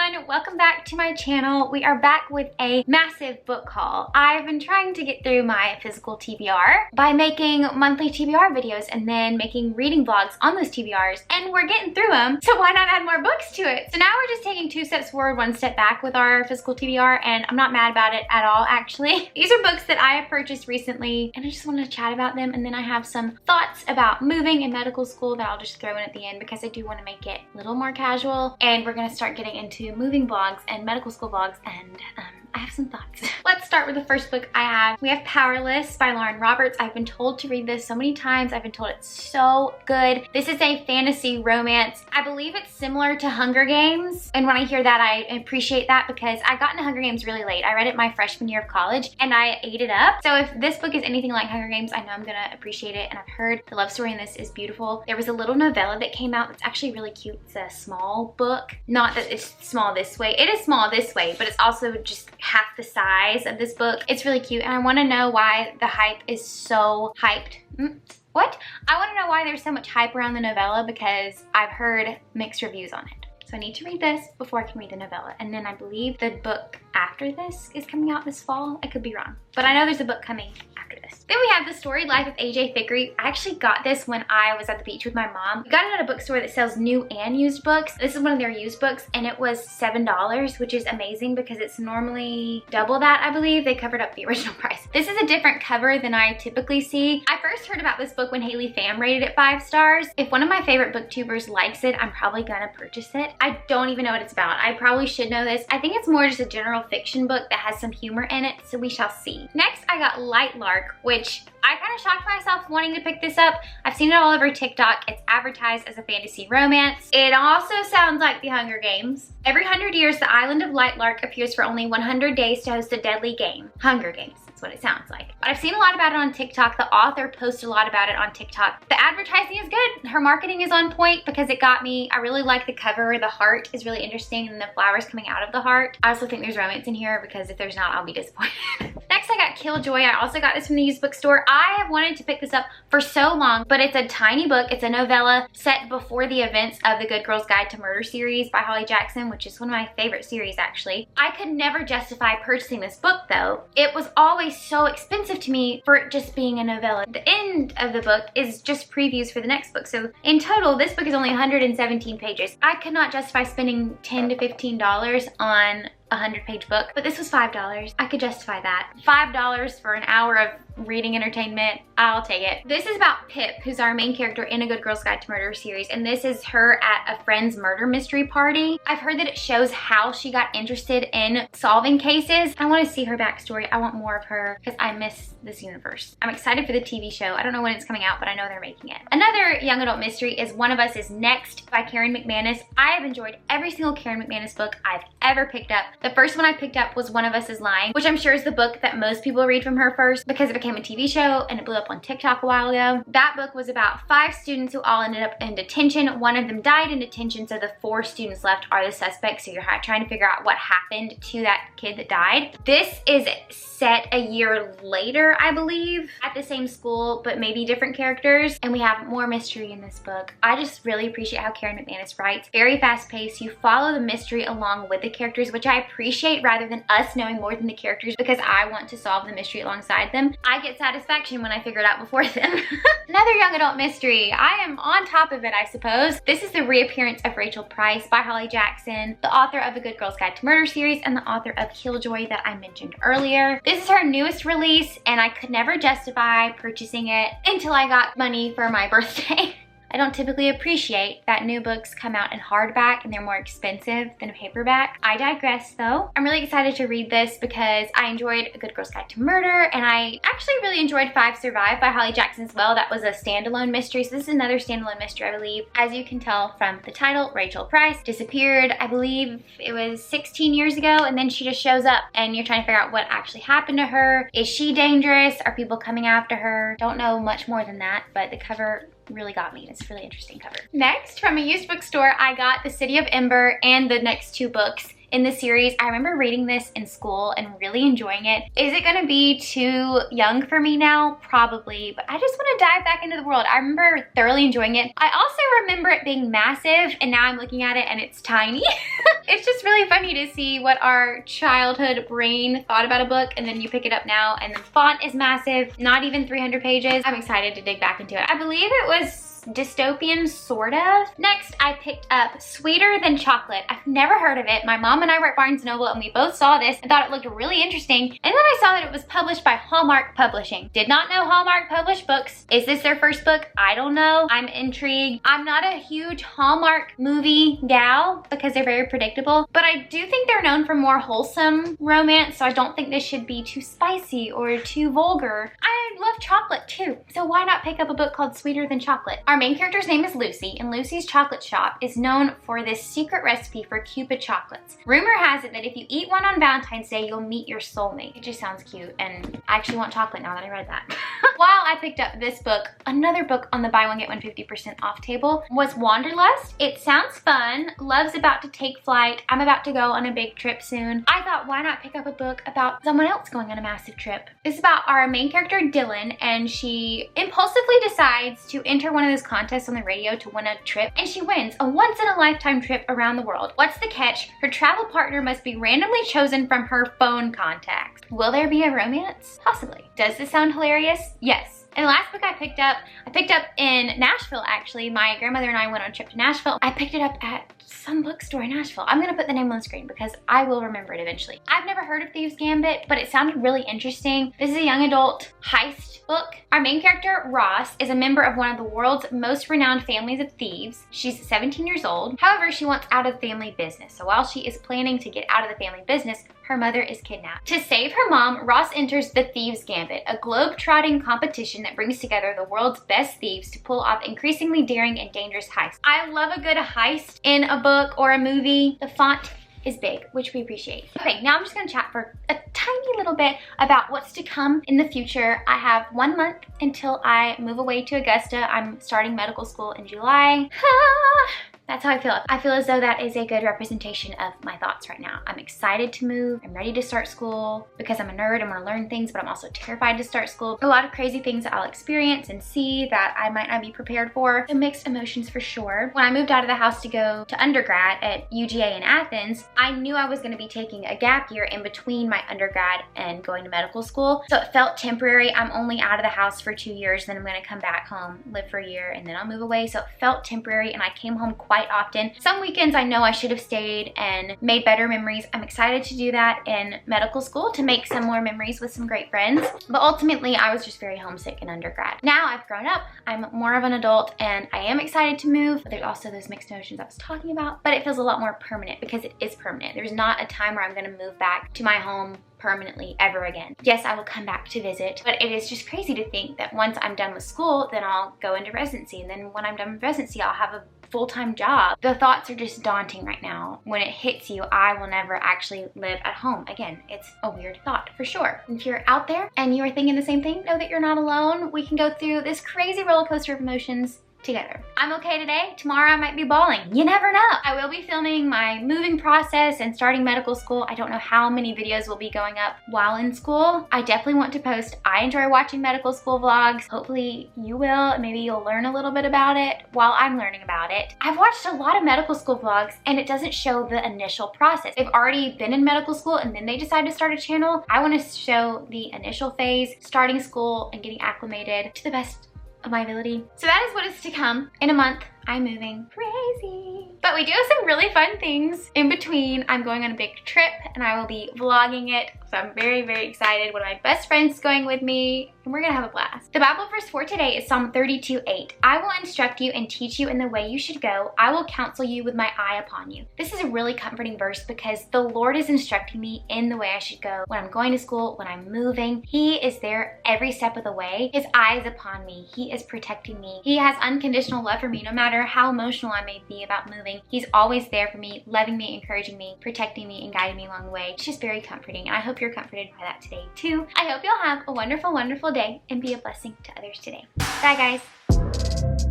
everyone, welcome back to my channel. We are back with a massive book haul. I've been trying to get through my physical TBR by making monthly TBR videos and then making reading vlogs on those TBRs, and we're getting through them, so why not add more books to it? So now we're just taking 2 steps forward, 1 step back with our physical TBR, and I'm not mad about it at all, actually. These are books that I have purchased recently, and I just want to chat about them, and then I have some thoughts about moving and medical school that I'll just throw in at the end because I do want to make it a little more casual, and we're going to start getting into moving vlogs and medical school vlogs, and I have some thoughts. Let's start with the first book I have. We have Powerless by Lauren Roberts. I've been told to read this so many times. I've been told it's so good. This is a fantasy romance. I believe it's similar to Hunger Games, and when I hear that, I appreciate that because I got into Hunger Games really late. I read it my freshman year of college, and I ate it up. So if this book is anything like Hunger Games, I know I'm gonna appreciate it, and I've heard the love story in this is beautiful. There was a little novella that came out that's actually really cute. It's a small book. Not that it's small this way. It is small this way, but it's also just half the size of this book. It's really cute, and I want to know why the hype is so hyped. What? I want to know why there's so much hype around the novella because I've heard mixed reviews on it. So I need to read this before I can read the novella, and then I believe the book after this is coming out this fall. I could be wrong, but I know there's a book coming after this. Then we have The Storied Life of AJ Thickery. I actually got this when I was at the beach with my mom. We got it at a bookstore that sells new and used books. This is one of their used books, and it was $7, which is amazing because it's normally double that, I believe. They covered up the original price. This is a different cover than I typically see. I first heard about this book when Haley Pham rated it 5 stars. If one of my favorite booktubers likes it, I'm probably gonna purchase it. I don't even know what it's about. I probably should know this. I think it's more just a general fiction book that has some humor in it, so we shall see. Next, I got Light Lark, which I kind of shocked myself wanting to pick this up. I've seen it all over TikTok. It's advertised as a fantasy romance. It also sounds like the Hunger Games. Every 100 years, the island of Light Lark appears for only 100 days to host a deadly game. Hunger Games. That's what it sounds like. But I've seen a lot about it on TikTok. The author posted a lot about it on TikTok. The advertising is good. Her marketing is on point because it got me. I really like the cover. The heart is really interesting and the flowers coming out of the heart. I also think there's romance in here because if there's not, I'll be disappointed. Next, I got Killjoy. I also got this from the used bookstore. I have wanted to pick this up for so long, but it's a tiny book. It's a novella set before the events of the Good Girl's Guide to Murder series by Holly Jackson, which is one of my favorite series, actually. I could never justify purchasing this book, though. It was always so expensive to me for it just being a novella. The end of the book is just previews for the next book. So in total, this book is only 117 pages. I could not justify spending $10 to $15 on a 100-page book, but this was $5. I could justify that. $5 for an hour of reading entertainment, I'll take it. This is about Pip, who's our main character in A Good Girl's Guide to Murder series, and this is her at a friend's murder mystery party. I've heard that it shows how she got interested in solving cases. I want to see her backstory. I want more of her because I miss this universe. I'm excited for the TV show. I don't know when it's coming out, but I know they're making it. Another young adult mystery is One of Us Is Next by Karen McManus. I have enjoyed every single Karen McManus book I've ever picked up. The first one I picked up was One of Us Is Lying, which I'm sure is the book that most people read from her first because it became a TV show and it blew up on TikTok a while ago. That book was about 5 students who all ended up in detention. One of them died in detention, so the 4 students left are the suspects, so you're trying to figure out what happened to that kid that died. This is set a year later, I believe, at the same school, but maybe different characters, and we have more mystery in this book. I just really appreciate how Karen McManus writes. Very fast paced. You follow the mystery along with the characters, which I appreciate rather than us knowing more than the characters because I want to solve the mystery alongside them. I get satisfaction when I figure it out before them. Another young adult mystery. I am on top of it, I suppose. This is the reappearance of Rachel Price by Holly Jackson, the author of A Good Girl's Guide to Murder series and the author of Killjoy that I mentioned earlier. This is her newest release, and I could never justify purchasing it until I got money for my birthday. I don't typically appreciate that new books come out in hardback and they're more expensive than a paperback. I digress though. I'm really excited to read this because I enjoyed A Good Girl's Guide to Murder, and I actually really enjoyed 5 Survive by Holly Jackson as well. That was a standalone mystery, so this is another standalone mystery, I believe. As you can tell from the title, Rachel Price disappeared, I believe it was 16 years ago, and then she just shows up and you're trying to figure out what actually happened to her. Is she dangerous? Are people coming after her? Don't know much more than that, but the cover really got me. It's a really interesting cover. Next, from a used bookstore, I got The City of Ember and the next 2 books in the series. I remember reading this in school and really enjoying it. Is it gonna be too young for me now? Probably, but I just want to dive back into the world. I remember thoroughly enjoying it. I also remember it being massive, and now I'm looking at it and it's tiny. It's just really funny to see what our childhood brain thought about a book, and then you pick it up now and the font is massive, not even 300 pages. I'm excited to dig back into it. I believe it was dystopian, sort of. Next, I picked up Sweeter Than Chocolate. I've never heard of it. My mom and I were at Barnes & Noble and we both saw this and thought it looked really interesting. And then I saw that it was published by Hallmark Publishing. Did not know Hallmark published books. Is this their first book? I don't know. I'm intrigued. I'm not a huge Hallmark movie gal because they're very predictable, but I do think they're known for more wholesome romance, so I don't think this should be too spicy or too vulgar. I love chocolate too, so why not pick up a book called Sweeter Than Chocolate? Our main character's name is Lucy, and Lucy's chocolate shop is known for this secret recipe for Cupid chocolates. Rumor has it that if you eat one on Valentine's Day, you'll meet your soulmate. It just sounds cute, and I actually want chocolate now that I read that. While I picked up this book, another book on the buy one get one 50% off table was Wanderlust. It sounds fun. Love's about to take flight. I'm about to go on a big trip soon. I thought, why not pick up a book about someone else going on a massive trip? This is about our main character, Dylan, and she impulsively decides to enter one of those contests on the radio to win a trip, and she wins a once-in-a-lifetime trip around the world. What's the catch? Her travel partner must be randomly chosen from her phone contacts. Will there be a romance? Possibly. Does this sound hilarious? Yes. And the last book I picked up in Nashville, actually. My grandmother and I went on a trip to Nashville. I picked it up at some bookstore in Nashville. I'm gonna put the name on the screen because I will remember it eventually. I've never heard of Thieves Gambit, but it sounded really interesting. This is a young adult heist book. Our main character, Ross, is a member of one of the world's most renowned families of thieves. She's 17 years old. However, she wants out of the family business. So while she is planning to get out of the family business, her mother is kidnapped. To save her mom, Ross enters the Thieves Gambit, a globe-trotting competition that brings together the world's best thieves to pull off increasingly daring and dangerous heists. I love a good heist in a book or a movie. The font is big, which we appreciate. Okay, now I'm just gonna chat for a tiny little bit about what's to come in the future. I have 1 month until I move away to Augusta. I'm starting medical school in July. That's how I feel. I feel as though that is a good representation of my thoughts right now. I'm excited to move. I'm ready to start school because I'm a nerd and want to learn things, but I'm also terrified to start school. A lot of crazy things that I'll experience and see that I might not be prepared for. So mixed emotions for sure. When I moved out of the house to go to undergrad at UGA in Athens, I knew I was going to be taking a gap year in between my undergrad and going to medical school. So it felt temporary. I'm only out of the house for 2 years, then I'm going to come back home, live for a year, and then I'll move away. So it felt temporary, and I came home quite often. Some weekends I know I should have stayed and made better memories. I'm excited to do that in medical school to make some more memories with some great friends. But ultimately, I was just very homesick in undergrad. Now I've grown up, I'm more of an adult, and I am excited to move. But there's also those mixed emotions I was talking about, but it feels a lot more permanent because it is permanent. There's not a time where I'm gonna move back to my home permanently ever again. Yes, I will come back to visit, but it is just crazy to think that once I'm done with school, then I'll go into residency, and then when I'm done with residency, I'll have a full-time job. The thoughts are just daunting right now. When it hits you, I will never actually live at home again. It's a weird thought for sure. If you're out there and you are thinking the same thing, know that you're not alone. We can go through this crazy roller coaster of emotions together. I'm okay today. Tomorrow I might be bawling. You never know. I will be filming my moving process and starting medical school. I don't know how many videos will be going up while in school. I definitely want to post. I enjoy watching medical school vlogs. Hopefully you will. Maybe you'll learn a little bit about it while I'm learning about it. I've watched a lot of medical school vlogs and it doesn't show the initial process. They've already been in medical school and then they decide to start a channel. I want to show the initial phase, starting school and getting acclimated to the best of my ability. So that is what is to come. In a month, I'm moving. Crazy. But we do have some really fun things in between. I'm going on a big trip and I will be vlogging it. So I'm very, very excited. One of my best friends is going with me and we're gonna have a blast. The Bible verse for today is Psalm 32:8. I will instruct you and teach you in the way you should go. I will counsel you with my eye upon you. This is a really comforting verse because the Lord is instructing me in the way I should go. When I'm going to school, when I'm moving, He is there every step of the way. His eye is upon me. He is protecting me. He has unconditional love for me no matter how emotional I may be about moving. He's always there for me, loving me, encouraging me, protecting me, and guiding me along the way. It's just very comforting, and I hope you're comforted by that today too. I hope you'll have a wonderful, wonderful day and be a blessing to others today. Bye guys.